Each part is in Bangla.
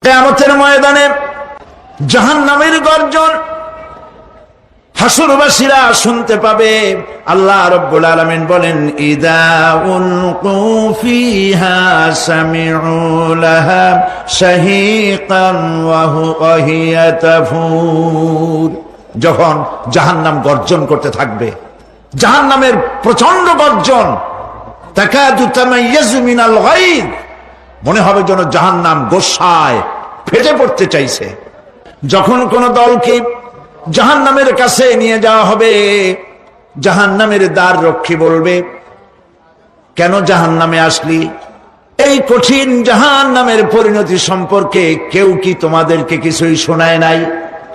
কিয়ামতের ময়দানে জাহান্নামের গর্জন হাসরবাসীরা শুনতে পাবে। আল্লাহ রাব্বুল আলামিন বলেন, ইযা উলকু ফিহা সামিউ লাহা শাহীকান ওয়া হিয়া তাফুর। যখন জাহান্নাম গর্জন করতে থাকবে, জাহান্নামের প্রচন্ড গর্জন, তাকাদু তামাইয়াজু মিনাল গায়দ, মনে হবে যেন জাহান্নাম গোসায় ফেটে পড়তে চাইছে। যখন কোন দলকে জাহান্নামের কাছে নিয়ে যাওয়া হবে, জাহান্নামের দ্বার রক্ষী বলবে, কেন জাহান্নামে আসলি? এই কঠিন জাহান্নামের পরিণতি সম্পর্কে কেউ কি তোমাদেরকে কিছুই শোনায় নাই?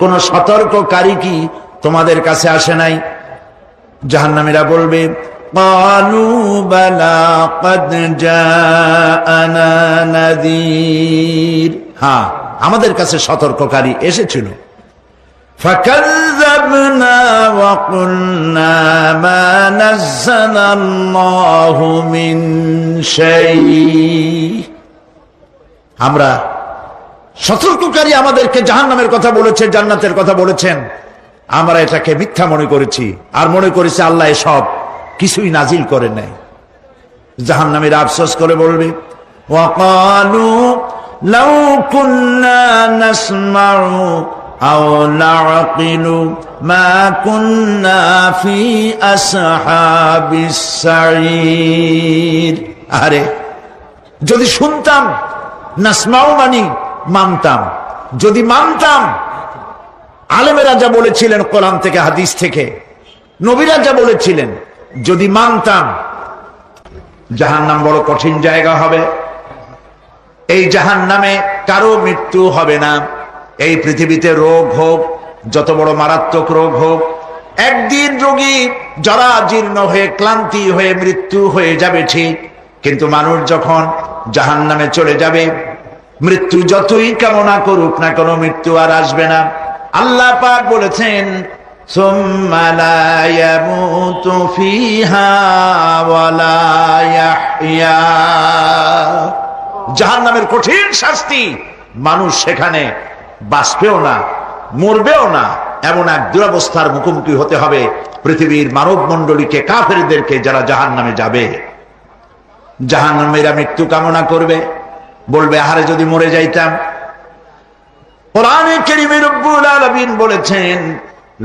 কোন সতর্ককারী কি তোমাদের কাছে আসে নাই? জাহান্নামীরা বলবে, ক্বালু বালা ক্বাদ জাআনা নাযীর, হ্যাঁ আমাদের কাছে সতর্ককারী এসেছিল। ফাকাযযাবনা ওয়া কুলনা মা নাযালাল্লাহু মিন শাই, আমরা সতর্ককারী আমাদেরকে জাহান্নামের কথা বলেছে, জান্নাতের কথা বলেছেন, আমরা এটাকে মিথ্যা মনে করেছি আর মনে করেছি আল্লাহ এসব কিছুই নাজিল করেন নাই। জাহান্নামীরা আফসোস করে বলবে, ওয়াকালু লাউ কুন্না নাসমাউ আও নাআকিলু মা কুন্না ফি আসহাবিস সাঈর। আরে যদি শুনতাম, নাসমাউ মানি মানতাম, যদি মানতাম, আলেমেরা যা বলেছিলেন কোরআন থেকে হাদিস থেকে, নবীরা যা বলেছিলেন, যদি মানতাম, জাহান্নাম বড় কঠিন জায়গা হবে। এই জাহান্নামে কারো মৃত্যু হবে না। এই পৃথিবীতে রোগ হোক, যত বড় মারাত্মক রোগ হোক, একদিন রোগী জরা জীর্ণ হয়ে ক্লান্তি হয়ে মৃত্যু হয়ে যাবে ঠিক, কিন্তু মানুষ যখন জাহান্নামে চলে যাবে, মৃত্যু যতই কামনা করুক না কেন, মৃত্যু আর আসবে না। আল্লাহ পাক বলেছেন, সুম্মা লা ইয়ামুতু ফিহা ওয়া লা ইয়াহইয়া। জাহান্নামের কঠিন শাস্তি, মানুষ সেখানে বাঁচবেও না, মরবেও না, এমন এক দুরবস্থার মুখোমুখি হতে হবে পৃথিবীর মানব মণ্ডলীকে, কাফেরদেরকে, যারা জাহান্নামে যাবে। জাহান্নামীরা মৃত্যু কামনা করবে, বলবে, আহারে যদি মরে যাইতাম। কোরআনে কারীমে রব্বুল আলামিন বলেছেন,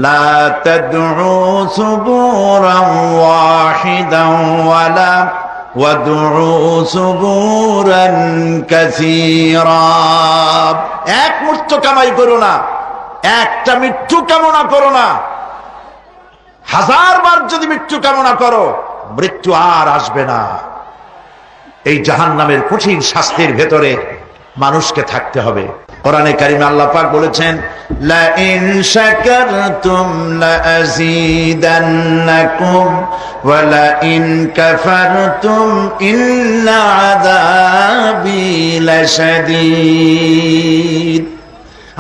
লা তাদউ সুবুরান ওয়াহিদান ওয়ালা ওয়াদউ সুবুরান কাসীরা। এক মৃত্যু কামাই করো না, একটা মৃত্যু কামনা করো না। 1000 বার যদি মৃত্যু কামনা করো, মৃত্যু আর আসবে না। এই জাহান্নামের কঠিন শাস্তির ভেতরে মানুষকে থাকতে হবে। কোরআনে কারিমে আল্লাহ পাক বলেছেন, লা ইন শাকারতুম লাযীদান্নাকুম ওয়া লা ইন কাফারতুম ইন্না আযাবি লাশাদীদ।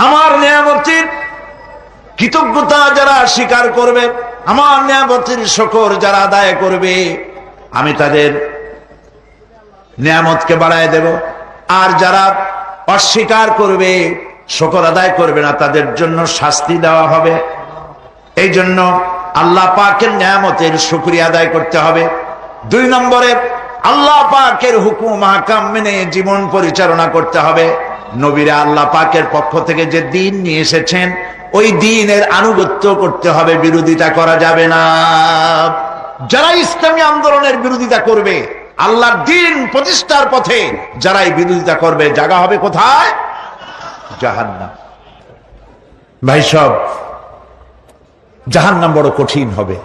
আমার নিয়ামতের কৃতজ্ঞতা যারা স্বীকার করবে, আমার নিয়ামতের শুকর যারা আদায় করবে, আমি তাদের নিয়ামতকে বাড়ায় দেব। আর যারা অস্বীকার করবে, শুকর আদায় করবে না, তাদের জন্য শাস্তি দেওয়া হবে। এই জন্য আল্লাহ পাকের নিয়ামতের শুকরিয়া আদায় করতে হবে। 2 নম্বরে আল্লাহ পাকের হুকুম আহকাম মেনে জীবন পরিচালনা করতে হবে। নবীরা আল্লাহ পাকের পক্ষ থেকে যে দ্বীন নিয়ে এসেছেন, ওই দ্বীনের আনুগত্য করতে হবে, বিরোধিতা করা যাবে না। যারা ইসলামী আন্দোলনের বিরোধিতা করবে, আল্লাহর দ্বীন প্রতিষ্ঠার পথে যারাই বিরোধিতা করবে, জায়গা হবে কোথায়? জাহান্নাম। ভাই সব, জাহান্নাম বড় কঠিন হবে।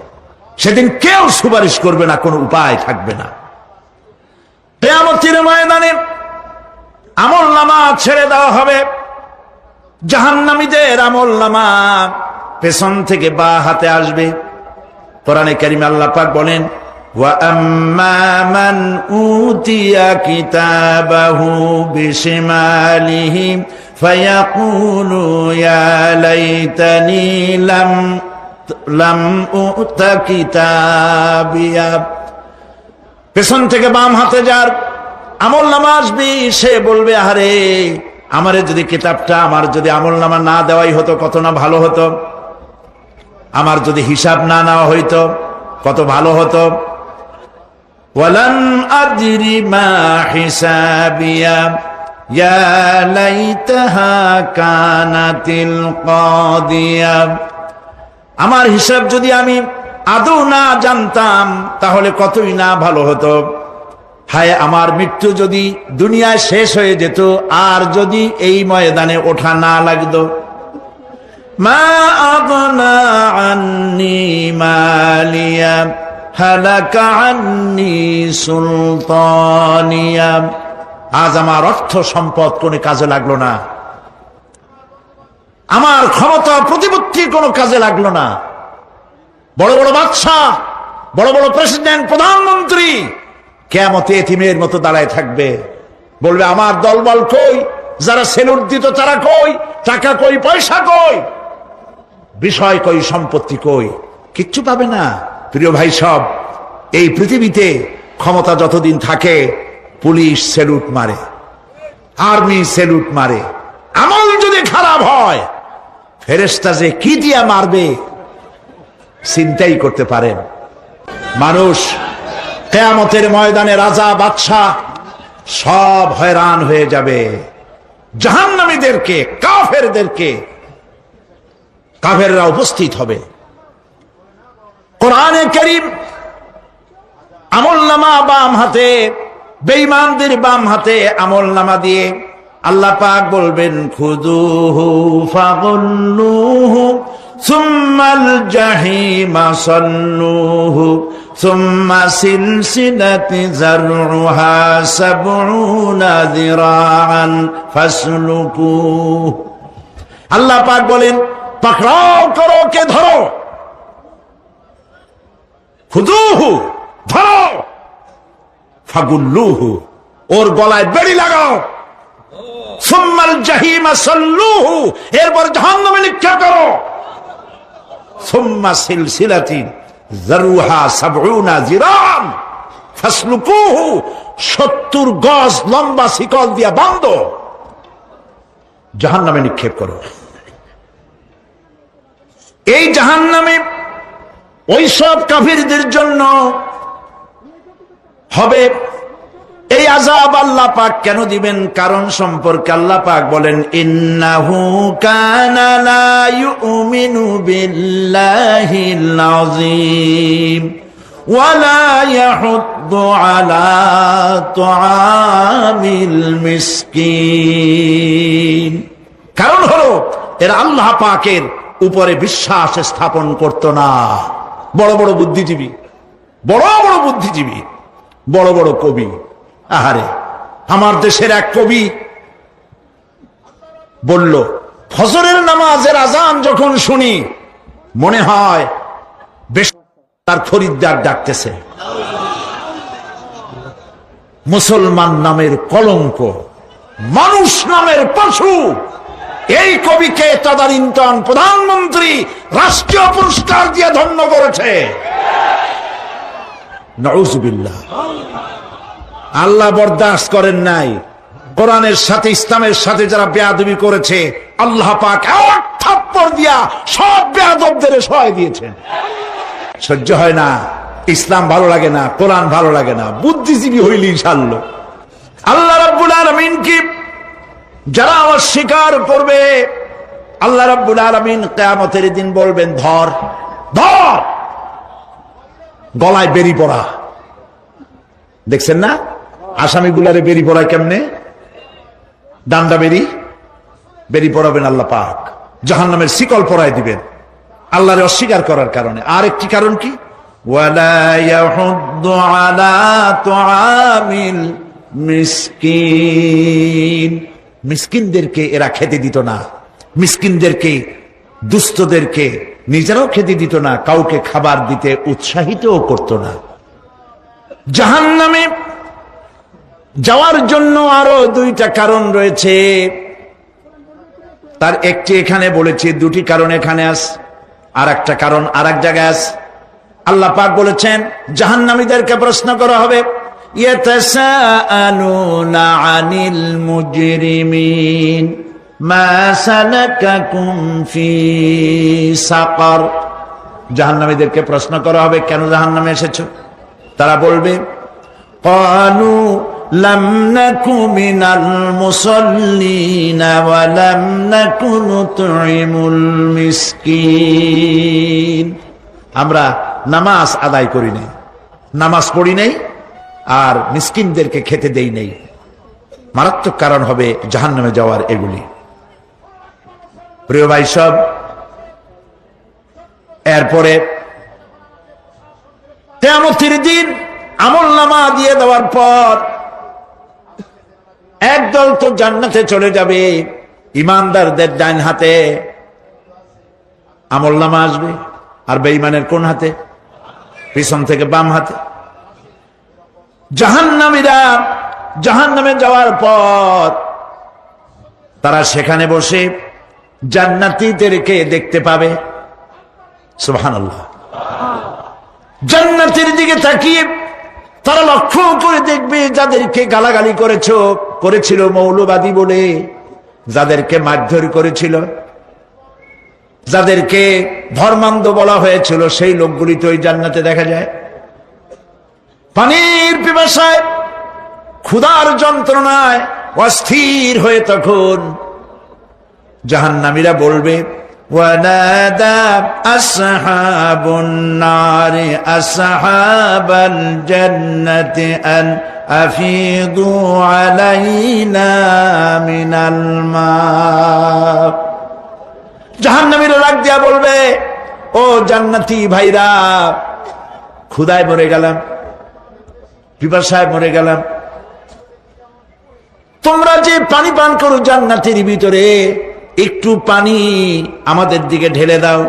সেদিন কেউ সুপারিশ করবে না, কোনো উপায় থাকবে না। কিয়ামতের ময়দানে আমলনামা ছেড়ে দেওয়া হবে। জাহান্নামীদের আমলনামা পেছন থেকে বা হাতে আসবে। কোরআনে কারীমে আল্লাহ পাক বলেন, ওয়া আম্মা মান উতিয়া কিতাবাহু বিশিমালিহি ফায়াকুলু ইয়া লাইতানি লাম উতা কিতাবিয়া। পেছন থেকে বাম হাতে যার আমলনামা আসবে, সে বলবে, আরে আমারে যদি কিতাবটা, আমার যদি আমলনামা না দেওয়াই হতো কত না ভালো হতো। আমার যদি হিসাব না নেওয়া হইতো কত ভালো হতো। ওয়ালান আদরি মা হিসাবিয়া ইয়া লাইতাহা কানাতিল কাদিয়া। আমার হিসাব যদি আমি আদৌ না জানতাম তাহলে কতই না ভালো হতো। হায় আমার মৃত্যু যদি দুনিয়ায় শেষ হয়ে যেত, আর যদি এই ময়দানে ওঠা না লাগতো। মা আগনা আন্নি মালিয়া হালাকা আন্নি সুলতানিয়া। আজ আমার অর্থ সম্পদ কোনো কাজে লাগলো না, আমার ক্ষমতা প্রতিপত্তি কোনো কাজে লাগলো না। বড় বড় বাদশাহ, বড় বড় প্রেসিডেন্ট, প্রধানমন্ত্রী কিয়ামতে এতিমের মতো দাঁড়ায় থাকবে, বলবে আমার দলবল কই, যারা সেলুট দিত তারা কই, টাকা কই, পয়সা কই, বিষয় কই, সম্পত্তি কই, কিচ্ছু পাবে না। প্রিয় ভাই সব, এই পৃথিবীতে ক্ষমতা যতদিন থাকে পুলিশ সেলুট মারে, আর্মি সেলুট মারে। আমল যদি খারাপ হয় ফেরেশতা যে কি দিয়া মারবে চিন্তাই করতে পারেন। মানুষ কিয়ামতের ময়দানে রাজা বাদশাহ সব হয়রান হয়ে যাবে। জাহান্নামীদেরকে, কাফেরদেরকে, কাফেররা উপস্থিত হবে। কোরআনে কারীম আমলনামা বাম হাতে, বেঈমানদের বাম হাতে আমলনামা দিয়ে আল্লাহ পাক বলবেন খুযুহু ফাগুল্লুহু সুম্মাল জাহিমা সাল্লুহু সুম্মা সিলসিলাতি যারউহা সাবউনা যিরাআন ফাসলুকুহু। আল্লাহ পাক বলেন পাকড়াও করো, কে ধরো, খুযুহু ধরো, ফাগুল্লুহু ওর গলায় বেড়ি লাগাও, সুম্মাল জাহিমা সাল্লুহু এরপর জাহান্নামে নিক্ষেপ করো, সুম্মা সিলসিলাতিন যারউহা সাবউনা যিরাআন ফাসলুকুহু 70 গজ লম্বা শিকল দিয়া বাঁধো, জাহান্নামে নিক্ষেপ করো। এই জাহান্নামে ওই সব কাফিরদের জন্য হবে। এই আযাব আল্লাহ পাক কেন দিবেন, কারণ সম্পর্কে আল্লাহ পাক বলেন ইন্নাহু কানা লা ইউমিনু বিল্লাহিল আযীম ওয়া লা ইয়াহুদ্দু আলা তুআমিল মিসকিন। কারণ হলো এরা আল্লাহ পাকের উপরে বিশ্বাস স্থাপন করত না। বড় বড় বুদ্ধিজীবী, বড় বড় বুদ্ধিজীবী, বড় বড় কবি। আহারে, আমার দেশের এক কবি বলল ফজরের নামাজের আজান যখন শুনি মনে হয় বেশ তার খরিদ্দার ডাকতেছে। মুসলমান নামের কলঙ্ক, মানুষ নামের পশু। এই কবিকে তদানীন্তন প্রধানমন্ত্রী রাষ্ট্রীয় পুরস্কার দিয়ে ধন্য করেছে। নাউযুবিল্লাহ। আল্লাহ বরদাস্ত করেন নাই। কোরআনের সাথে ইসলামের সাথে যারা বেয়াদবি করেছে আল্লাহ পাক এক থাপ্পড় দিয়া সব বেয়াদবদের সহায় দিয়েছেন। সহ্য হয় না, ইসলাম ভালো লাগে না, কোরআন ভালো লাগে না, বুদ্ধিজীবী হইলি ইনশাআল্লাহ। আল্লাহ রাব্বুল আলামিন কি যারা অস্বীকার করবে, আল্লাহ রাব্বুল আলামিন কিয়ামতের দিন বলবেন ধর ধর, গলায় বেরি পড়া। দেখছেন না আসামিগুলারে বেরি পড়ায় কেমনে? ডান্ডা বেরি, বেরি পড়াবেন আল্লাহ পাক, জাহান্নামের শিকল পরায় দিবেন আল্লাহরে অস্বীকার করার কারণে। আর একটি কারণ কি? ওয়ালা ইয়াহুদ্দু আলা তুআমিল মিসকিন। মিসকিনদেরকে এরা খেতে দিত না, মিসকিনদেরকে, দুস্থদেরকে নিজেরাও খেতে দিত না, কাউকে খাবার দিতে উৎসাহিতও করত না। জাহান্নামে যাওয়ার জন্য আরো দুইটা কারণ রয়েছে, তার একটি এখানে বলেছি, দুটি কারণ এখানে আছে, আর একটা কারণ আর এক জায়গায় আছে। আল্লাহ পাক বলেছেন জাহান্নামীদেরকে প্রশ্ন করা হবে ইয়াতাসাআলুনা আনিল মুজরিমিন মা সালাকাকুম ফি সাকার। জাহান্নামীদেরকে প্রশ্ন করা হবে, কেন জাহান্নামে এসেছো? তারা বলবে ক্বালু লাম নাকু মিনাল মুসাল্লিনা ওয়া লাম নাকু নুতঈমুল মিসকিন। আমরা নামাজ আদায় করি নাই, নামাজ পড়ি নাই, আর মিসকিনদেরকে খেতে দেই নাই। মারাত্মক কারণ হবে জাহান্নামে যাওয়ার এগুলি। প্রিয় ভাই সব, এরপরে কিয়ামতের দিন আমলনামা দিয়ে দেওয়ার পর একদল তো জান্নাতে চলে যাবে, ইমানদারদের ডান হাতে আমলনামা আসবে, আর বেঈমানের কোন হাতে? পিছন থেকে বাম হাতে। জাহান্নামীরা জাহান্নামে যাওয়ার পর তারা সেখানে বসে জান্নাতীদেরকে দেখতে পাবে। সুবহানাল্লাহ। জান্নাতের দিকে তাকিয়ে তারা লক্ষ্য করে দেখবে যাদেরকে গালাগালি করেছিল মৌলবাদী বলে, যাদেরকে মারধর করেছিল, যাদেরকে ধর্মান্ধ বলা হয়েছিল, সেই লোকগুলি তো ওই জান্নাতে দেখা যায়। পানির পিপাসায়, ক্ষুধার যন্ত্রণায় অস্থির হয়ে তখন জাহান্নামীরা বলবে ওয়ানাদা আসহাবুন নারি আসহাবাল জান্নাতি আন আফিদু আলাইনা মিনাল মা। জাহান্নামীরা ডাক দিয়া বলবে, ও জান্নাতি ভাইরা, ক্ষুধায় মরে গেলাম, পিপাসায় মরে গেলাম, তোমরা যে পানি পান করো জান্নাতের ভিতরে, একটু পানি আমাদের দিকে ঢেলে দাও।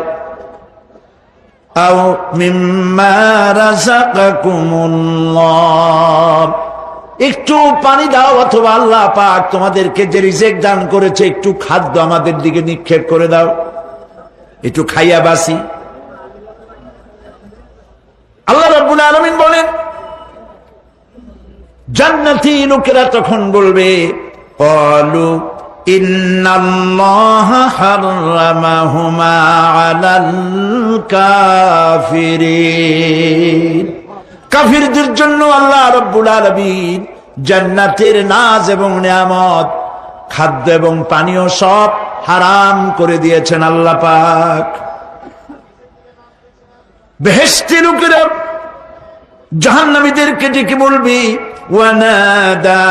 আও মিম্মা রাযাকাকুমুল্লাহ, একটু পানি দাও, অথবা আল্লাহ পাক তোমাদেরকে যে রিজিক দান করেছে একটু খাদ্য আমাদের দিকে নিক্ষেপ করে দাও, একটু খাইয়া বাসি। আল্লাহ রাব্বুল আলামিন বলেন, জান্নাতি লোকেরা তখন বলবে ক্বালু ইন্নাল্লাহা হাররামাহুমা আলাল কাফিরিন। কাফিরদের জন্য আল্লাহ রাব্বুল আলামিন জান্নাতের নাজ এবং নিয়ামত, খাদ্য এবং পানীয় সব হারাম করে দিয়েছেন আল্লাহ পাক। বেহেশতি লোকেরা জাহান্নামীদেরকে ডেকে বলবে ওয়ানাদা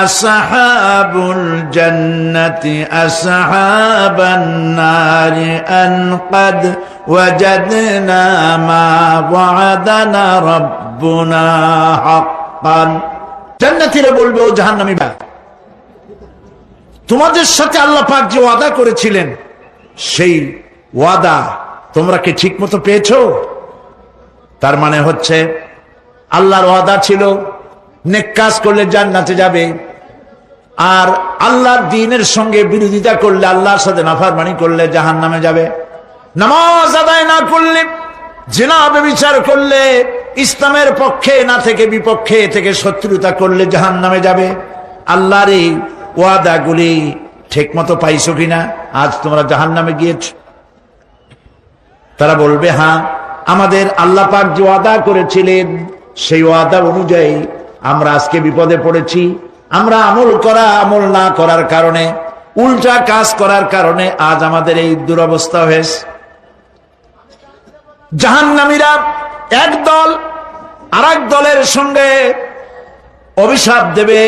আসহাবুল জান্নাতি আসহাবান নারি আন ক্বাদ ওয়াজাদনা মা ওয়া'দানা রাব্বুনা হাক্কান। জান্নাতীরা বলবে, ও জাহান্নামীরা, তোমাদের সাথে আল্লাহ পাক যে ওয়াদা করেছিলেন সেই ওয়াদা তোমরা কি ঠিকমতো পেয়েছো? তার মানে হচ্ছে আল্লাহর ওয়াদা ছিল নেক কাজ করলে জান্নাতে যাবে, আর আল্লাহর দ্বীনের সঙ্গে বিরোধিতা করলে, আল্লাহর সাথে নাফরমানি করলে জাহান্নামে যাবে। নামাজ আদায় না করলে, জিনা ব্যভিচার করলে, ইসলামের পক্ষে না থেকে বিপক্ষে থেকে শত্রুতা করলে জাহান্নামে যাবে। আল্লাহর এই ওয়াদাগুলি ঠিকমতো পাইছো কিনা? আজ তোমরা জাহান্নামে গিয়েছ। তারা বলবে, হ্যাঁ, আমাদের আল্লাহ পাক যে ওয়াদা করেছিলেন সেই ওয়াদা অনুযায়ী আমরা আজকে বিপদে পড়েছি। আমরা আমল না করার কারণে, উল্টা কাজ করার কারণে আজ আমাদের এই দুরবস্থা হয়েছে। জাহান্নামীরা এক দল আরেক দলের সঙ্গে অভিশাপ দেবে,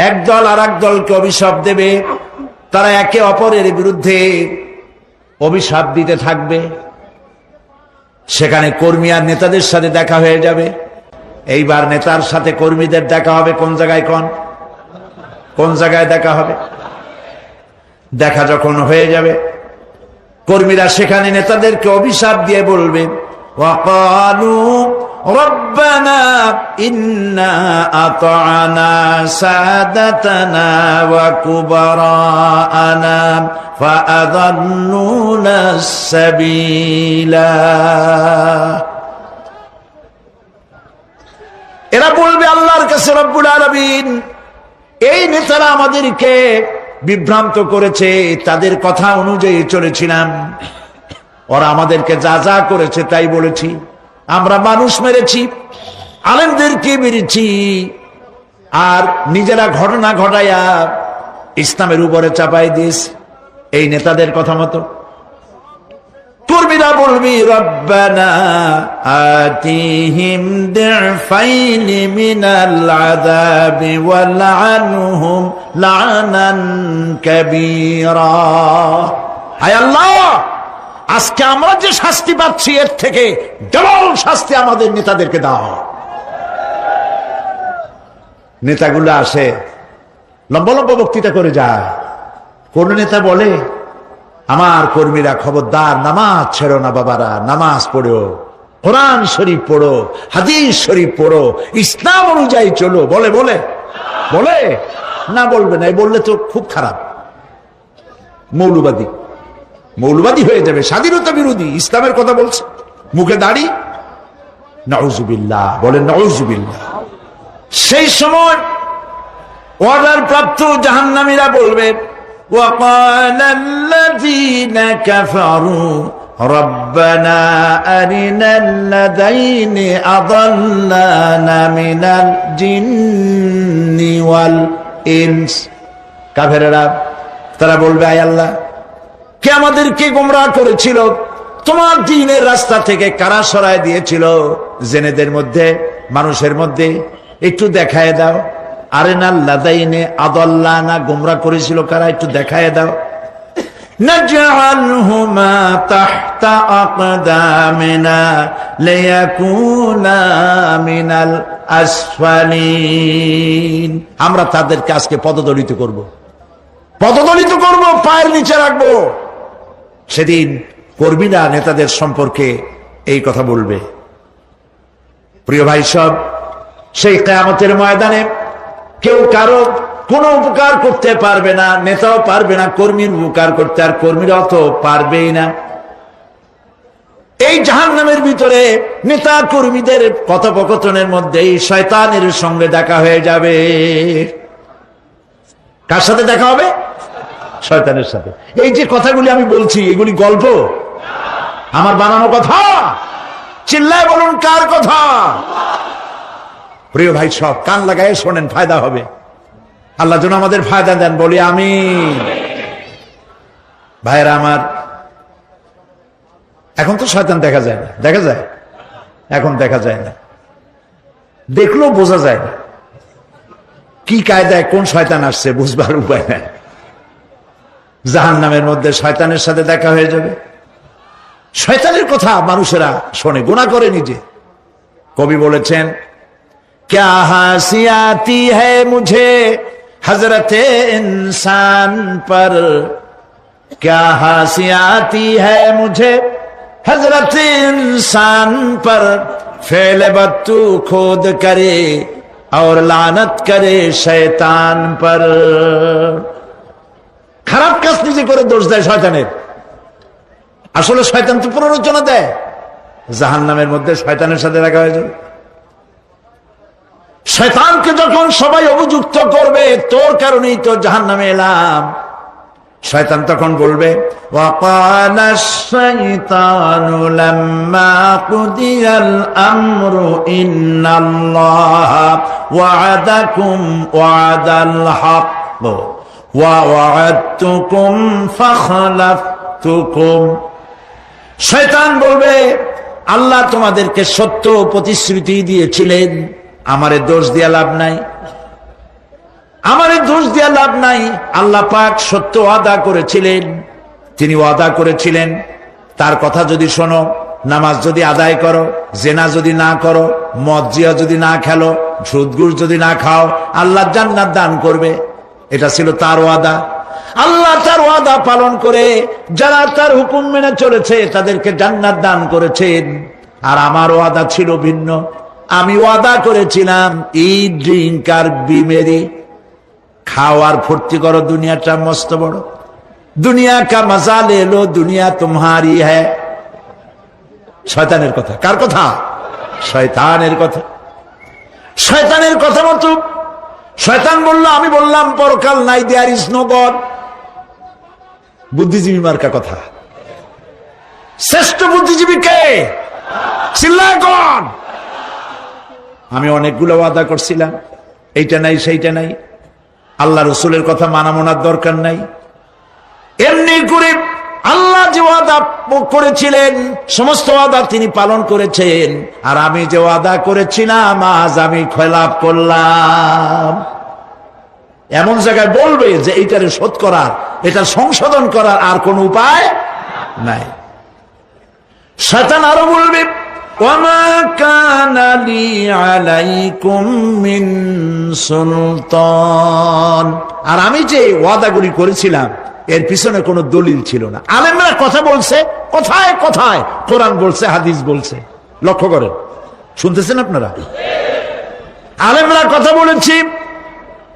এক দল আরেক দলকে অভিশাপ দেবে। তারা একে অপরের বিরুদ্ধে অভিশাপ দিতে থাকবে। সেখানে কর্মী আর নেতাদের সাথে দেখা হয়ে যাবে। এইবার নেতার সাথে কর্মীদের দেখা হবে কোন জায়গায়? কোন জায়গায় দেখা হবে? দেখা যখন হয়ে যাবে, কর্মীরা সেখানে নেতাদেরকে অভিশাপ দিয়ে বলবে, ওয়াকালু রব্বানা ইন্না আতা'না সাদাতানা ওয়া কুবারা'ানা ফাআযাল্লুনা সাবিলা। এরা বলবে আল্লাহর কাছে, রব্বুল আলামিন এই নেতারা আমাদেরকে বিভ্রান্ত করেছে, তাদের কথা অনুযায়ী চলেছিলাম, ওরা আমাদেরকে যা যা করেছে তাই বলেছি, আমরা মানুষ মেরেছি, আলেমদেরকে মেরেছি, আর নিজেরা ঘটনা ঘটাইয়া ইসলামের উপরে চাপাই দিয়েছি এই নেতাদের কথা মতো। কর্মীরা বলবি রব্বানা আতিহিম দিফাইনি মিনাল আযাবি ওয়ালআনহুম লানান কাবীরা। হায় আল্লাহ, আজকে আমরা যে শাস্তি পাচ্ছি এর থেকে ডবল শাস্তি আমাদের নেতাদেরকে দাও। নেতাগুলো আসে, লম্বা লম্বা বক্তৃতা করে যায়। কোন নেতা বলে, আমার কর্মীরা খবরদার, নামাজ ছেড়ো না বাবারা, নামাজ পড়ো, কোরআন শরীফ পড়ো, হাদিস শরীফ পড়ো, ইসলাম অনুযায়ী চলো। বলে বলে বলে না, বলবে না, বললে তো খুব খারাপ, মৌলবাদী মৌলবাদী হয়ে যাবে, স্বাধীনতা বিরোধী, ইসলামের কথা বলছে, মুখে দাড়ি। নাউজুবিল্লাহ, বলেন নাউজুবিল্লাহ। সেই সময় অর্ডার প্রাপ্ত জাহান্নামীরা বলবে, وقال الذين كفروا ربنا أرنا الذين أضلانا من الجن والإنس। কাফেররা তারা বলবে, আয় আল্লাহ, কে আমাদেরকে গোমরাহ করেছিল, তোমার দ্বীনের রাস্তা থেকে কারা সরায় দিয়েছিল, জেনেদের মধ্যে, মানুষের মধ্যে একটু দেখায় দাও। আরেনাল লাদাইনে আদাল্লানা, গোমরাহ করেছিল কারা, একটু দেখায় দাও। নাজআলহুমা তাহতা আকদামিনা লিয়াকুনা মিনাল আসফালিন। আমরা তাদেরকে আজকে পদদলিত করব, পদদলিত করব, পায়ের নিচে রাখবো। সেদিন কর্মীরা নেতাদের সম্পর্কে এই কথা বলবে। প্রিয় ভাই সব, সেই কিয়ামতের ময়দানে কেউ কারো কোনো উপকার করতে পারবে না, নেতাও পারবে না কর্মীর উপকার করতে, আর কর্মীরাও তো পারবেই না। এই জাহান্নামের ভিতরে নেতা কর্মীদের কথোপকথনের মধ্যে এই শয়তানের সঙ্গে দেখা হয়ে যাবে। কার সাথে দেখা হবে? শয়তানের সাথে। এই যে কথাগুলি আমি বলছি, এগুলি গল্প, আমার বানানো কথা? চিল্লায় বলুন, কার কথা? প্রিয় ভাই সব, কান লাগায় শোনেন, ফায়দা হবে। আল্লাহ যেন আমাদের ফায়দা দেন, বলি আমিন। ভাইরা আমার, এখন তো শয়তান দেখা যায় না, দেখা যায়? এখন দেখা যায় না, দেখলেও বোঝা যায় না কি কায়দায় কোন শয়তান আসছে, বুঝবার উপায় নাই। জাহান্নামের মধ্যে শয়তানের সাথে দেখা হয়ে যাবে। শয়তানের কথা মানুষেরা শোনে, গুনাহ করে নিজে। কবি বলেছেন, क्या हंसी आती है मुझे हजरते इंसान पर, क्या हंसी आती है मुझे हजरते इंसान पर, फेल बत्तू खोद करे और लानत करे शैतान पर। খারাপ কাজ নিজে করে দোষ দেয় শয়তানের। আসলে শয়তান তো প্ররোচনা দেয়। জাহান্নামের মধ্যে শয়তানের সাথে দেখা হয়ে যাবে। শয়তানকে যখন সবাই অভিযুক্ত করবে, তোর কারণেই তো জাহান্নামে এলাম, শয়তান তখন বলবে, ওয়াকালা শাইতানু লাম্মা কুদিয়াল আমরু ইন্নাল্লাহা ওয়া'আদাকুম ওয়া'দাল হক ওয়া ওয়া'আদতুকুম ফাখলাফতুকুম। শয়তান বলবে, আল্লাহ তোমাদেরকে সত্য প্রতিশ্রুতি দিয়েছিলেন, আমারে দোষ দিয়া লাভ নাই, আমারে দোষ দিয়া লাভ নাই। আল্লাহ পাক সত্য ওয়াদা করেছিলেন, তিনি ওয়াদা করেছিলেন তার কথা যদি শোনো, নামাজ যদি আদায় করো, জেনা যদি না করো, মদ জিয়া যদি না খেলো, সুদ ঘুষ যদি না খাও, আল্লাহ জান্নাত দান করবে। এটা ছিল তার ওয়াদা। আল্লাহ তার ওয়াদা পালন করে যারা তার হুকুম মেনে চলেছে তাদেরকে জান্নাত দান করেছেন। আর আমার ওয়াদা ছিল ভিন্ন। আমি ওয়াদা করেছিলাম, ইট, ড্রিঙ্ক আর বিমেরি, খাওয়ার ফুর্তি করো, দুনিয়াটা মস্ত বড়, দুনিয়া কা মজা লে লো, দুনিয়া তোমারি হ্যায়। শয়তানের কথা। কার কথা? শয়তানের কথা। শয়তানের কথা মতো শয়তান বলল, আমি বললাম পরকাল নাই, দেয়ার ইজ নো গড। বুদ্ধিজীবী মার্কা কথা। শ্রেষ্ঠ বুদ্ধিজীবী কে? চিল্লায় কোন? আমি অনেকগুলো ওয়াদা করছিলাম, এইটা নাই সেইটা নাই, আল্লাহ রসুলের কথা মানা মানার দরকার নাই। এমনি করে আল্লাহ যে ওয়াদা করেছিলেন সমস্ত ওয়াদা তিনি পালন করেছেন, আর আমি যে ওয়াদা করেছিলাম আজ আমি খেলাপ করলাম। এমন জায়গায় বলবে যে এইটারে শোধ করার, এটা সংশোধন করার আর কোন উপায় নাই। শয়তান আরো বলবে, ওয়ামা কানা লি আলাইকুম মিন সুলতান, আর আমি যে ওয়াদাগুলি করেছিলাম এর পিছনে কোনো দলিল ছিল না। আলেমরা কথা বলছে, কথায় কথায় কোরআন বলছে, হাদিস বলছে। লক্ষ্য করেন, শুনতেছেন আপনারা? আলেমরা কথা বলেছি,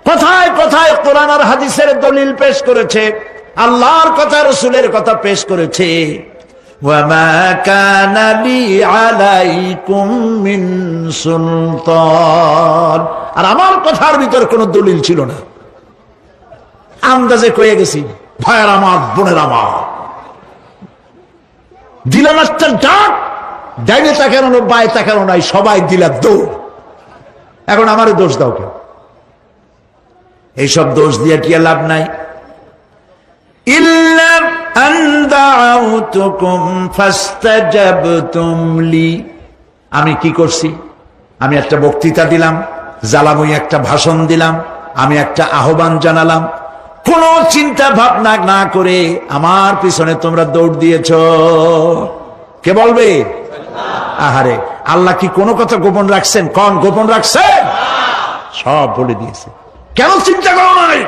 কথায় কথায় কোরআন আর হাদিসের দলিল পেশ করেছে, আল্লাহর কথা রসুলের কথা পেশ করেছে। ওয়ামা কানা লি আলাইকুম মিন সুলতান, আর আমার কথার ভিতর কোনো দলিল ছিল না। আন্দাজে কয়ে গেছি, ভাইয়ের আমার, বোনের আমার, দিলাম একটা ডাক, ডাইনে তাকানো বায়ে তাকানো নাই, সবাই দিলা দৌড়। এখন আমারও দোষ দাও কেন? এইসব দোষ দিয়ে কি লাভ নাই। ইল্লা আন দাউতুকুম ফাস্তাজাবতুম লি, আমি কি করছি? আমি একটা বক্তৃতা দিলাম, জ্বালাময়ী একটা ভাষণ দিলাম, আমি একটা আহ্বান জানালাম, কোন চিন্তা ভাবনা না করে আমার পিছনে তোমরা দৌড় দিয়েছ। কে বলবে? আহারে, আল্লাহ কি কোনো কথা গোপন রাখছেন? কোন গোপন রাখছেন? সব বলে দিয়েছে। কেন চিন্তা করো নাই?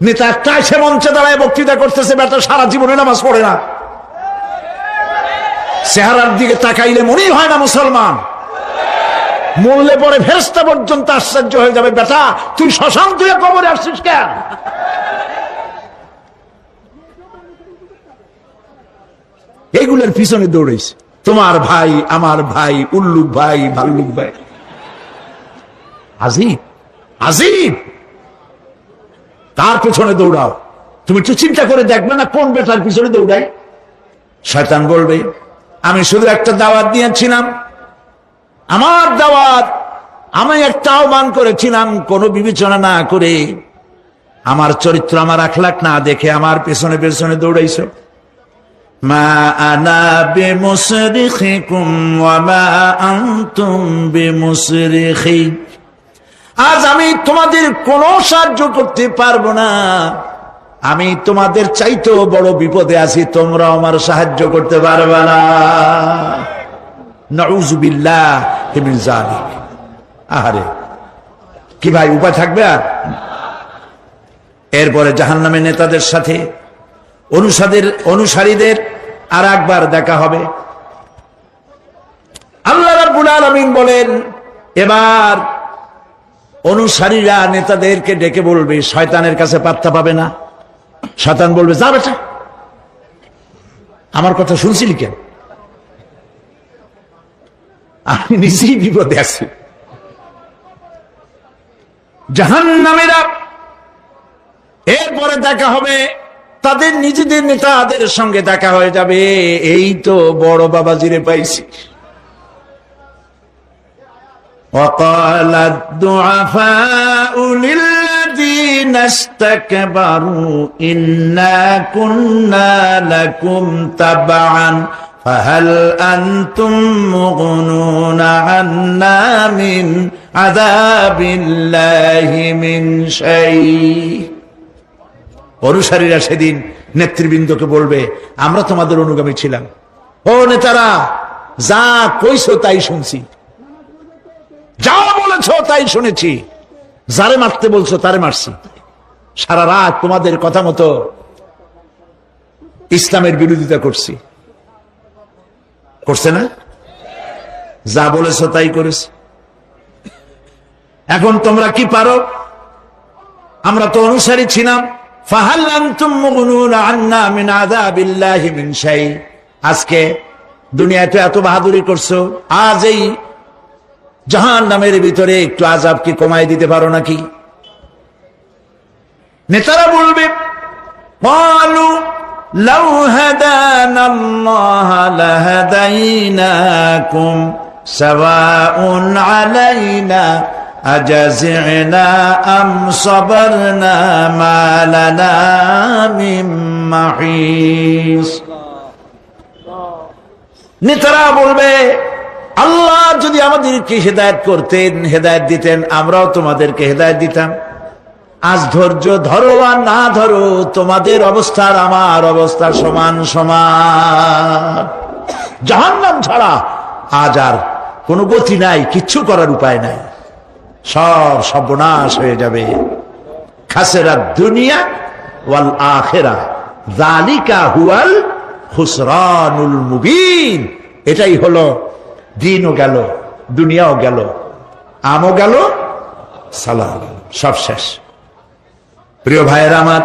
নেতা একটা এসে মঞ্চে দাঁড়ায় বক্তৃতা করতেছে, বেটা সারা জীবনে নামাজ পড়ে না, চেহারার দিকে তাকাইলে মনেই হয় না মুসলমান, মরলে পরে ফেরেশতা পর্যন্ত আশ্চর্য হয়ে যাবে, বেটা তুই শ্মশান তুই কবরে আসছিস কেন? এইগুলোর পিছনে দৌড়েছে তোমার ভাই, আমার ভাই, উল্লুক ভাই, ভাল্লুক ভাই। আজিব আজিব, তার পিছনে দৌড়াও। তুমি একটু চিন্তা করে দেখবে না কোন বেটার পিছনে দৌড়াই? শয়তান বলবে, আমি শুধু একটা দাওয়াত দিয়েছিলাম, আমার দাওয়াত, আমি একটা আহ্বান করেছিলাম, কোনো বিবেচনা না করে, আমার চরিত্র, আমার আখলাক না দেখে আমার পেছনে পেছনে দৌড়াইছো। মা আনা বিমুসরিখিকুম ওয়া মা আনতুম বিমুসরিখি, আজ আমি তোমাদের কোনো সাহায্য করতে পারবো না, আমি তোমাদের চাইতেও বড় বিপদে আছি, তোমরা আমার সাহায্য করতে পারবে না। নাউযুবিল্লাহি মিন যালিক। আহারে, কি ভাই উপায় থাকবে আর? এরপরে জাহান্নামের নেতাদের সাথে অনুসারীদের আর একবার দেখা হবে। আল্লাহ রাব্বুল আলামিন বলেন, এবার অনুসারীরা নেতাদেরকে ডেকে বলবে, শয়তানের কাছে পাত্তা পাবে না। শয়তান বলবে, যা বেটা, আমার কথা শুনছিলি কেন? আমি নিজেই বিপদে আছি। জাহান্নামীরা এরপরে দেখা হবে, তাদের নিজেদের নেতাদের সঙ্গে দেখা হয়ে যাবে, এই তো বড় বাবাজিরে পাইছি। وقال الضعفاء للذين استكبروا إنا كنا لكم تبعا فهل أنتم مغنون عنا من عذاب الله من شيء। অনুসারীরা সেদিন নেতৃবৃন্দকে বলবে, আমরা তোমাদের অনুগামী ছিলাম, ও নেতারা, যা কইছো তাই শুনছি, যা বলেছ তাই শুনেছি, যারে মারতে বলছো তারে মারছি, সারা রাত তোমাদের কথা মতো ইসলামের বিরোধিতা করছি। করছে না? যা বলেছ তাই করেছি। এখন তোমরা কি পারো? আমরা তো অনুসারী ছিলাম। ফাহাল আনতুম মুগনুনা আন্না মিন আযাবিল্লাহি মিন শাই। আজকে দুনিয়াতে এত বাহাদুরি করছো, আজ এই জাহান্নামের ভিতরে একটু আযাব কি কমাই দিতে পারো নাকি? নেতারা বলবে ক্বালু লাউ হাদানাল্লাহ লাহাদাইনাকুম সাওয়াউন আলাইনা আজাজি'না আম সাবারনা মা লানা মিন মাহিস। নেতারা বলবে আল্লাহ যদি আমাদেরকে হেদায়েত করতেন, হেদায়েত দিতেন, আমরাও তোমাদেরকে হেদায়েত দিতাম। আজ ধৈর্য ধরো আর না ধরো, তোমাদের অবস্থা আর আমার অবস্থা সমান সমান। জাহান্নাম ছাড়া আজ আর কোনো গতি নাই, কিচ্ছু করার উপায় নাই, সব সর্বনাশ হয়ে যাবে। খাসিরাত দুনিয়া ওয়াল আখিরা যালিকা হুয়াল খুসরানুল মুবিন। এটাই হলো, দিনও গেল, দুনিয়াও গেল, আমও গেল, সালাহ গেল, সব শেষ। প্রিয় ভাইয়েরা আমার,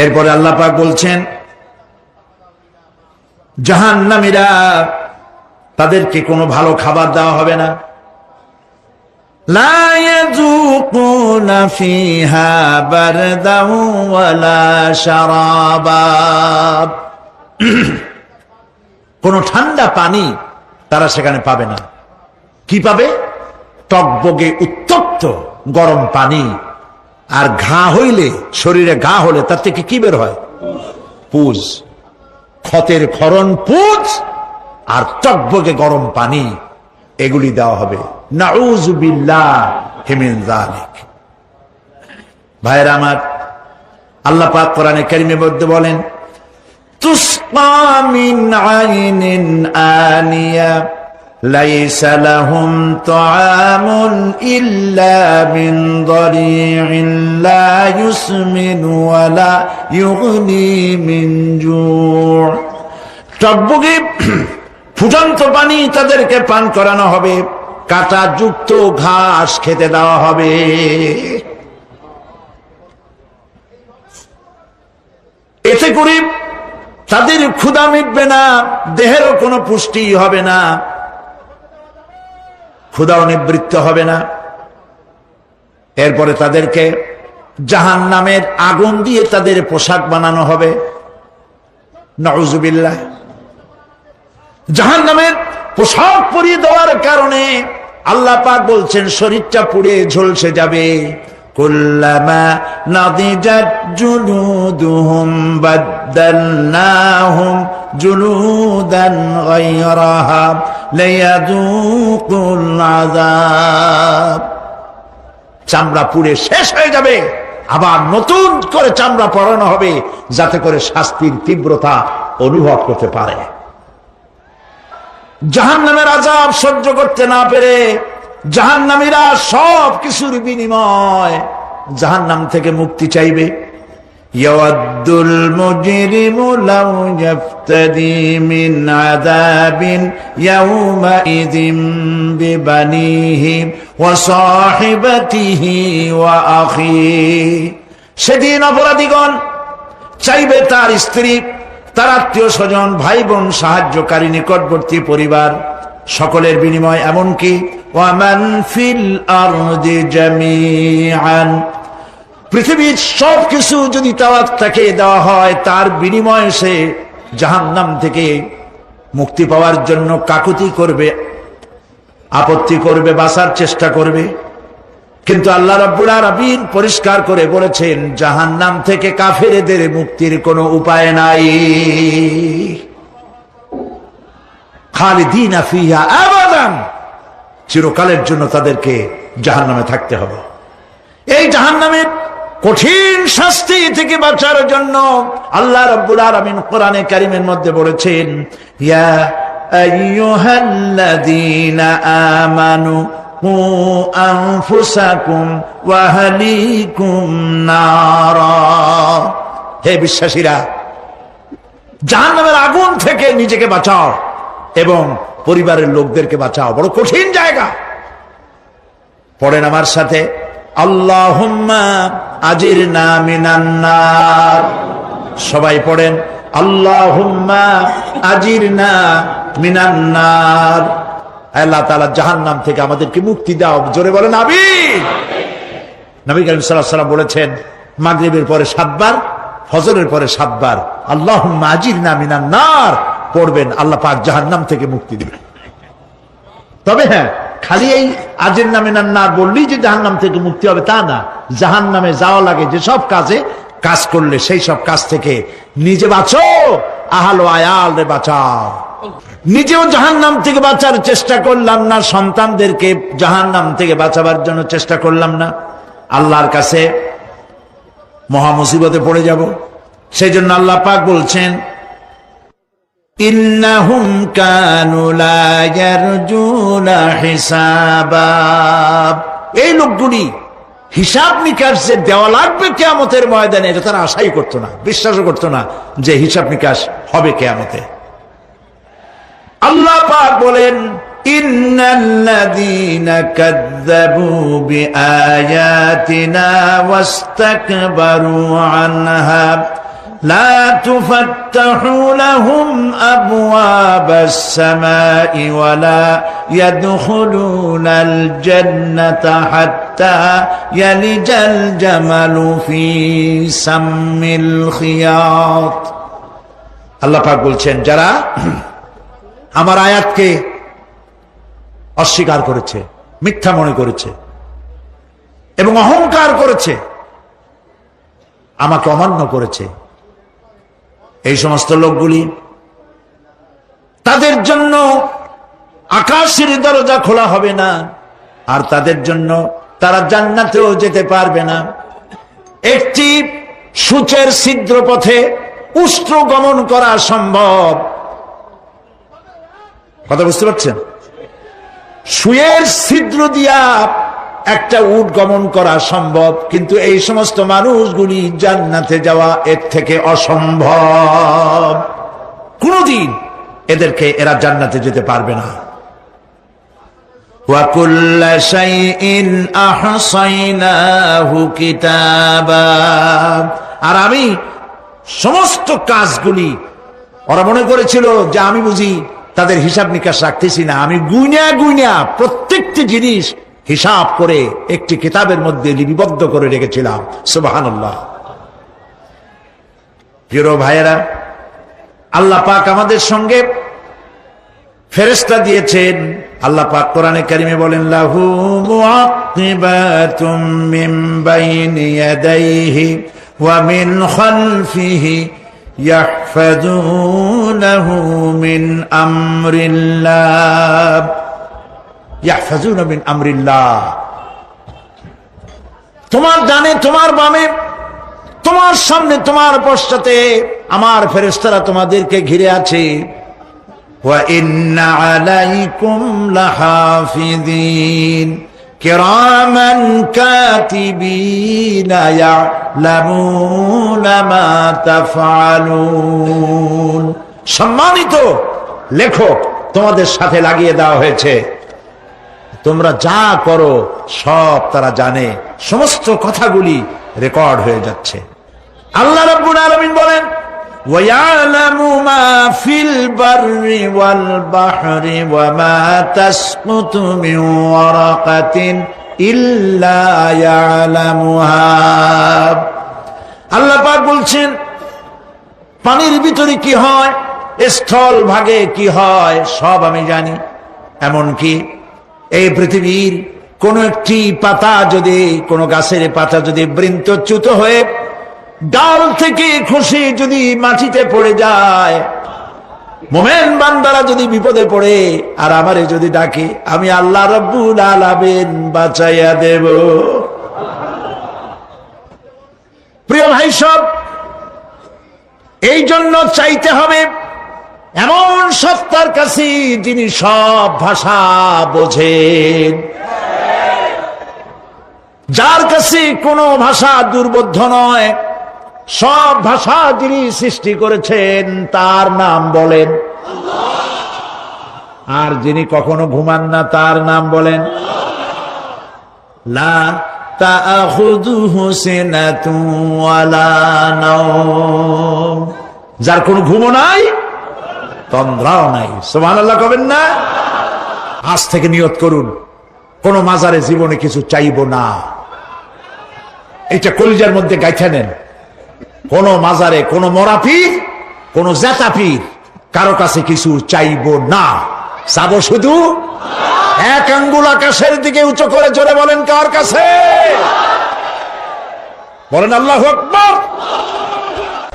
এরপরে আল্লাহ পাক বলছেন জাহান্নামীরা তাদেরকে কোনো ভালো খাবার দেওয়া হবে না। লা ইয়াযুকুনা ফিহা বারদাও ওয়ালা শারাবা। কোন ঠান্ডা পানি তারা সেখানে পাবে না। কি পাবে? টকবগে উত্তপ্ত গরম পানি। আর ঘা হইলে, শরীরে ঘা হলে তার থেকে কি বের হয়? পুজ, ক্ষতের ক্ষরণ পুজ আর টকবগে গরম পানি, এগুলি দেওয়া হবে। নাউযু বিল্লাহি মিন যালিক। ভাইরা আমার, আল্লাহ পাক কোরআনে কারীমের মধ্যে বলেন তুসকা মিন আইনিন আনিয়া লাইসা লাহুম তাআমুন ইল্লা মিন দারি'in লা ইউসমিনু ওয়া লা ইউগনি মিন জু'। টকবগে ফুটন্ত পানি তাদেরকে পান করানো হবে, কাঁটা যুক্ত ঘাস খেতে দেওয়া হবে। এতে করে তাদের ক্ষুধা মিটবে না, দেহেরও কোনো পুষ্টি হবে না, ক্ষুধাও নিবৃত্ত হবে না। এরপরে তাদেরকে জাহান্নামের আগুন দিয়ে তাদের পোশাক বানানো হবে। নাউযুবিল্লাহ। জাহান্নামের পোশাক পরিয়ে দেওয়ার কারণে আল্লাহ পাক বলছেন শরীরটা পুড়ে ঝলসে যাবে। কুল্লামা নাদিজাত জুলুদুহুম বাদদালনাহুম জুলুদান গায়রাহা লিয়াযুকুল আযাব। চামড়া পুড়ে শেষ হয়ে যাবে, আবার নতুন করে চামড়া পরানো হবে, যাতে করে শাস্তির তীব্রতা অনুভব করতে পারে। জাহান্নামের আযাব সহ্য করতে না পেরে জাহান্নামীরা সব কিছুর বিনিময় জাহান্নাম থেকে মুক্তি চাইবে। ইয়াওয়াদ্দুল মুজরিমু লাউ ইয়াফতাদি মিন আযাবিন ইয়াওমাইযিন বিবানিহি ওয়া সাহিবাতিহি ওয়া আখিহি। সেদিন অপরাধীগণ চাইবে তার স্ত্রী, তার আত্মীয় স্বজন, ভাই বোন, সাহায্যকারী, নিকটবর্তী পরিবার সকলের বিনিময়, এমনকি ওয়ামান ফিল আরদি জামিআন, পৃথিবীর সবকিছু যদি তাকে দেওয়া হয়, তার বিনিময়ে সে জাহান্নাম থেকে মুক্তি পাওয়ার জন্য কাকুতি করবে, আপত্তি করবে, বাঁচার চেষ্টা করবে। কিন্তু আল্লাহ রাব্বুল আলামিন পরিষ্কার করে বলেছেন জাহান্নাম থেকে কাফেরদের মুক্তির কোনো উপায় নাই। খালিদিনা ফিহা আবাদান, চিরকালের জন্য তাদেরকে জাহান্নামে থাকতে হবে। এই জাহান্নামের কঠিন শাস্তি থেকে বাঁচার জন্য আল্লাহ রাব্বুল আলামিন কোরআনে কারীমের মধ্যে বলেছেন ইয়া আইয়ুহাল্লাযীনা আমানু কু আনফুসাকুম ওয়া আহলিকুম নারা। হে বিশ্বাসীরা, জাহান্নামের আগুন থেকে নিজেকে বাঁচাও এবং পরিবারের লোকদেরকে বাঁচাও। বড় কঠিন জায়গা। পড়েন আমার সাথে, আল্লাহুম্মা আজিরনা মিনান নার। সবাই পড়েন, আল্লাহুম্মা আজিরনা মিনান নার। আল্লাহ তাআলা জাহান্নাম থেকে আমাদেরকে মুক্তি দাও। জোরে বলেন আমিন। নবী করিম সাল্লাল্লাহু আলাইহি ওয়াসাল্লাম বলেছেন, মাগরিবের পরে 7 বার, ফজরের পরে 7 বার আল্লাহুম্মা আজিরনা মিনান নার পড়বেন, আল্লাহ পাক জাহান্নাম থেকে মুক্তি দিবেন। তবে হ্যাঁ, খালি এই আজিরনা মিনান নার বললেই যে জাহান্নাম থেকে মুক্তি হবে তা না। জাহান্নামে যাওয়া লাগে যেসব কাজ করলে সেই সব কাজ থেকে নিজে বাঁচো, আহাল ও আয়াল রে বাঁচাও। নিজেও জাহান্নাম থেকে বাঁচার চেষ্টা করলাম না, সন্তানদেরকে জাহান্নাম থেকে বাঁচাবার জন্য চেষ্টা করলাম না, আল্লাহর কাছে মহা মুসিবতে পড়ে যাব। সেই জন্য আল্লাহ পাক বলছেন, ইন্নাহুম কানু লা ইয়ারজুনা হিসাবা, এই লোকগুলি হিসাব নিকাশ যে দেওয়া লাগবে কিয়ামতের ময়দানে এটা তারা আশাই করতো না, বিশ্বাসও করতো না যে হিসাব নিকাশ হবে কিয়ামতে। আল্লাহ পাক বলেন, ইন্নাল্লাযীনা কাযযাবু বিআয়াতিনা ওয়াস্তাকবারু আনহা লা তুফাত্তাহু লাহুম আবওয়াবাস সামাই ওয়া লা ইয়াদখুলুনাল জান্নাতা হাত্তা ইয়ালিজাল জামালু ফি সাম্মিল খিয়াত। আল্লাহ পাক বলছেন, যারা আমার আয়াতকে অস্বীকার করেছে, মিথ্যা মনে করেছে এবং অহংকার করেছে, আমাকে অমান্য করেছে, এই সমস্ত লোকগুলি, তাদের জন্য আকাশের দরজা খোলা হবে না, আর তাদের জন্য তারা জান্নাতেও যেতে পারবে না। একটি সূচের ছিদ্র পথে উষ্ট্র গমন করা সম্ভব, কথা বুঝতে পারছেন? সুয়ের ছিদ্র দিয়া একটা উট গমন করা সম্ভব, কিন্তু এই সমস্ত মানুষগুলি জান্নাতে যাওয়া এর থেকে অসম্ভব। কোনদিন এরা জান্নাতে যেতে পারবে না। ওয়া কুল্লা শাইইন আহসাইনাহু কিতাবা, আর আমি সমস্ত কাজগুলি, ওরা মনে করেছিল যে আমি বুঝি তাদের হিসাব নিকাশ রাখতেছি না, আমি গুইনা প্রত্যেকটি জিনিস হিসাব করে একটি কিতাবের মধ্যে লিপিবদ্ধ করে রেখেছিলাম। সুবহানাল্লাহ। প্রিয় ভাইয়েরা, আল্লাহ পাক আমাদের সঙ্গে ফেরেশতা দিয়েছেন। আল্লাহ পাক কোরআনে কারিমে বলেন, লাহু মুআক্কিবাতুম মিন বাইনি ইয়াদাইহি ওয়া মিন খালফিহি ইয়াহফাযুনাহু মিন আমরিল্লাহ, ইয়াহফাযুনা মিন আমরিল্লাহ। তোমার ডানে, তোমার বামে, তোমার সামনে, তোমার পশ্চাতে আমার ফেরেশতারা তোমাদেরকে ঘিরে আছে। ওয়া ইন্না আলাইকুম লাহাফিযিন কিরামান কাতিবিনা ইয়ালামুনা মা তাফআলুন। সম্মানিত লেখক তোমাদের সাথে লাগিয়ে দেওয়া হয়েছে, তোমরা যা করো সব তারা জানে, সমস্ত কথাগুলি রেকর্ড হয়ে যাচ্ছে। আল্লাহ রাব্বুল আলামিন বলেন, ওয়া ইয়ালামু মা ফিল বাররি ওয়াল বাহরি ওয়া মা তাসকুতু মিন ওয়ারাকাতিন ইল্লা ইয়ালামুহা। আল্লাহ পাক বলছেন, পানির ভিতরে কি হয়, স্থল ভাগে কি হয়, সব আমি জানি। এমনকি এই পৃথিবীর কোন একটি পাতা যদি, কোন গাছের পাতা যদি বৃন্তচ্যুত হয়ে ডাল থেকে খসে যদি মাটিতে পড়ে যায়, মোমেন বান্দারা যদি বিপদে পড়ে আর আমারে যদি ডাকে, আমি আল্লাহ রাব্বুল আলামিন বাঁচাইয়া দেব। প্রিয় ভাই সব, এই জন্য চাইতে হবে এমন সত্তার কাছে যিনি সব ভাষা বোঝেন, যার কাছে কোনো ভাষা দুর্বোধ্য নয়, সব ভাষা যিনি সৃষ্টি করেছেন তার নাম বলেন, আর যিনি কখনো ঘুমান না তার নাম বলেন। লা তাআখুযুহু সিনাতুন ওয়ালা নাওম, যার কোনো ঘুমও নাই, তন্দ্রাও নাই। সুবহানাল্লাহ কবেন না? আজ থেকে নিয়ত করুন, কোন মাজারে জীবনে কিছু চাইব না। এটা কলিজার মধ্যে গাইথা নেন। কোন মাজারে, কোন মরা পীর, কোন জেতা পীর, কারো কাছে কিছু চাইব না, চাবো শুধু এক আঙ্গুল আকাশের দিকে উঁচু করে জোরে বলেন, কার কাছে? বলেন আল্লাহু আকবার।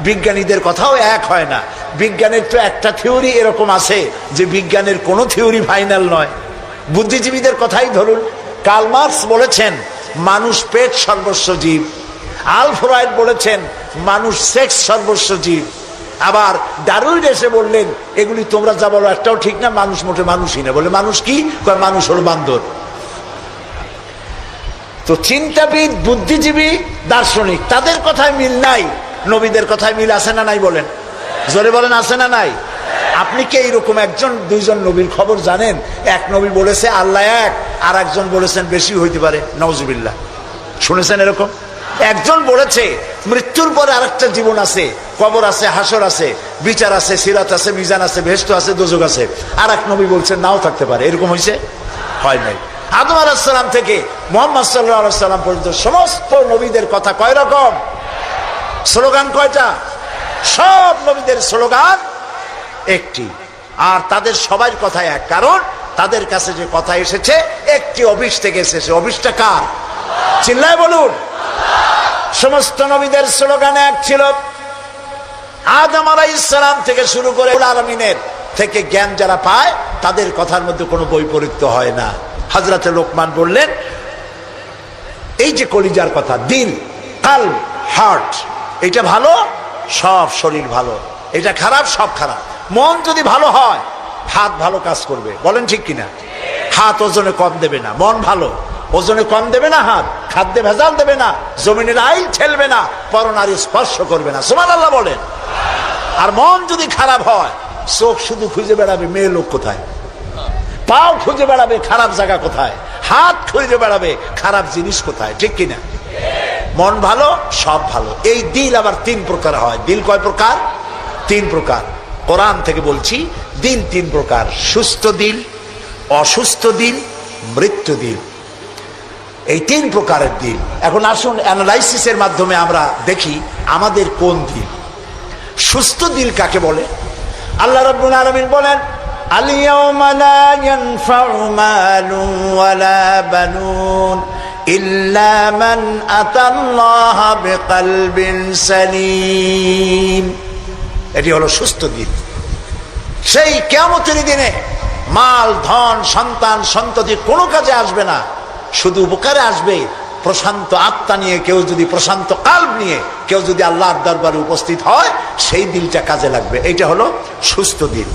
বিজ্ঞানীদের কথাও এক হয় না। বিজ্ঞানের তো একটা থিওরি এরকম আছে যে বিজ্ঞানের কোন থিওরি ফাইনাল নয়। বুদ্ধিজীবীদের কথাই ধরুন, কার্ল মার্কস বলেছেন মানুষ পেট সর্বস্ব জীব, আলফ্রেড বলেছেন মানুষ সেক্স সর্বস্ব জীব, আবার ডারউইন এসে বললেন এগুলি তোমরা যা বলো একটাও ঠিক না, মানুষ মোটে মানুষই না। বলে মানুষ কি? মানুষ হলো বান্দর। তো চিন্তাবিদ, বুদ্ধিজীবী, দার্শনিক তাদের কথায় মিল নাই, নবীদের কথায় মিল আছে না নাই? বলেন, জোরে বলেন, আছে না নাই? আপনি কি এইরকম একজন দুইজন নবীর খবর জানেন? এক নবী বলেছে আল্লাহ এক, আর একজন বলেছেন বেশি হইতে পারে, নাউজুবিল্লাহ। শুনেছেন এরকম? একজন বলেছে মৃত্যুর পরে আরেকটা জীবন আছে, কবর আছে, হাসর আছে, বিচার আছে, সিরাত আছে, মিজান আছে, বেহেশত আছে, দোজখ আছে। আর এক নবী বলছেন নাও থাকতে পারে। এরকম হয়েছে? হয় নাই। আদম আলাইহিস সালাম থেকে মুহাম্মদ সাল্লাল্লাহু আলাইহি সাল্লাম পর্যন্ত সমস্ত নবীদের কথা কয় রকম? স্লোগান কয়টা? সব নবীদের স্লোগান একটি, আর তাদের সবার কথা এক। কারণ তাদের কাছে যে কথা এসেছে একটি অফিস থেকে এসেছে। অফিসটা কার? চিল্লায় বলুন। সমস্ত নবীদের স্লোগান এক ছিল। আদম আলাইহিস সালাম থেকে শুরু করে আলামিনের থেকে জ্ঞান যারা পায় তাদের কথার মধ্যে কোনো বৈপরীত্য হয় না। হযরতে লোকমান বললেন এই যে কলিজার কথা, দিল, কালব, হার্ট, এটা ভালো সব শরীর ভালো, এটা খারাপ সব খারাপ। মন যদি ভালো হয় হাত ভালো কাজ করবে, বলেন ঠিক কিনা? হাত ওজনে কম দেবে না, মন ভালো ওজনে কম দেবে না, হাত খাদ্যে ভেজাল দেবে না, জমিনের আইল ঠেলবে না, পরনারী স্পর্শ করবে না, সুবহানাল্লাহ বলেন। আর মন যদি খারাপ হয় চোখ শুধু খুঁজে বেড়াবে মেয়ে লোক কোথায়, পাও খুঁজে বেড়াবে খারাপ জায়গা কোথায়, হাত খুঁজে বেড়াবে খারাপ জিনিস কোথায়, ঠিক কিনা? মন ভালো সব ভালো। এই দিল আবার তিন প্রকার হয়। দিল কয় প্রকার? তিন প্রকার। কোরআন থেকে বলছি, দিল তিন প্রকার: সুস্থ দিল, অসুস্থ দিল, মৃত্যু দিল। এই তিন প্রকারের দিল। এখন আসুন অ্যানালাইসিসের মাধ্যমে আমরা দেখি আমাদের কোন দিল। সুস্থ দিল কাকে বলে? আল্লাহ রাব্বুল আলামিন বলেন, আল-ইয়াওমা লা ইয়ানফাউ মালুন ওয়ালা বানুন ইল্লা মান আতাল্লাহা বিকলবিন সালিম। এটি হলো সুস্থ দিল। সেই কিয়ামতের দিনে মাল, ধন, সন্তান, সন্ততি কোনো কাজে আসবে না, শুধু উপকারে আসবে প্রশান্ত আত্মা নিয়ে। কেউ যদি প্রশান্ত কাল্ব নিয়ে কেউ যদি আল্লাহর দরবারে উপস্থিত হয়, সেই দিলটা কাজে লাগবে। এটা হলো সুস্থ দিল।